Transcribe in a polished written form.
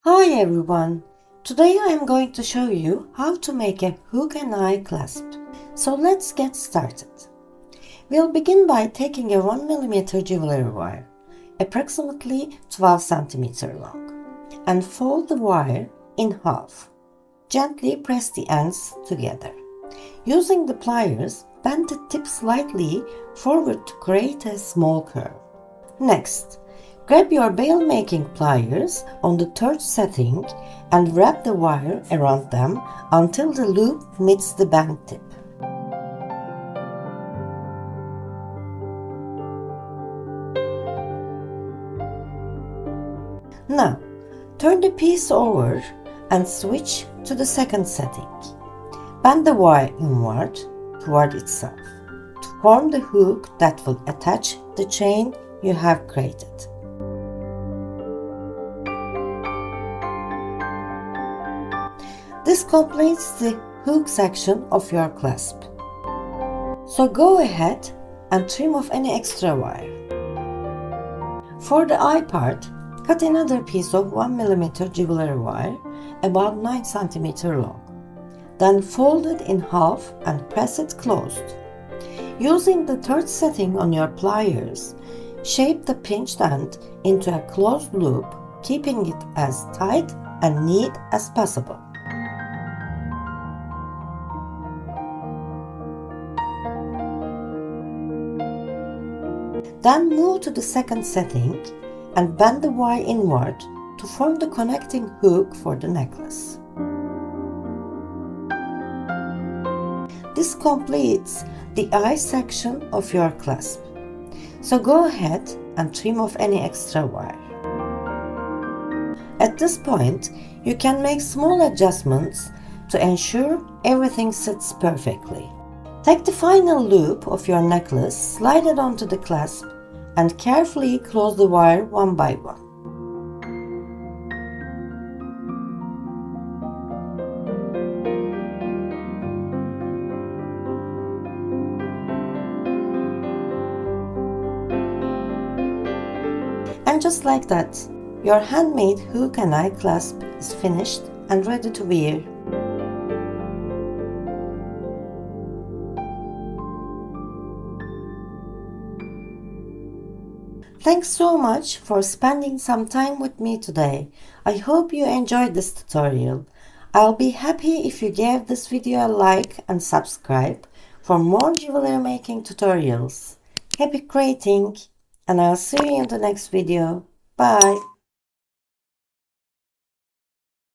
Hi everyone! Today I am going to show you how to make a hook and eye clasp. So let's get started. We'll begin by taking a 1mm jewelry wire, approximately 12 cm long, and fold the wire in half. Gently press the ends together. Using the pliers, bend the tip slightly forward to create a small curve. Next, grab your bail making pliers on the third setting and wrap the wire around them until the loop meets the bent tip. Now, turn the piece over and switch to the second setting. Bend the wire inward toward itself to form the hook that will attach the chain you have created. This completes the hook section of your clasp. So go ahead and trim off any extra wire. For the eye part, cut another piece of 1mm jewelry wire about 9 cm long. Then fold it in half and press it closed. Using the third setting on your pliers, shape the pinched end into a closed loop, keeping it as tight and neat as possible. Then move to the second setting and bend the wire inward to form the connecting hook for the necklace. This completes the eye section of your clasp. So go ahead and trim off any extra wire. At this point, you can make small adjustments to ensure everything sits perfectly. Take the final loop of your necklace, slide it onto the clasp, and carefully close the wire one by one. And just like that, your handmade hook and eye clasp is finished and ready to wear. Thanks so much for spending some time with me today. I hope you enjoyed this tutorial. I'll be happy if you gave this video a like and subscribe for more jewelry making tutorials. Happy creating, and I'll see you in the next video. Bye!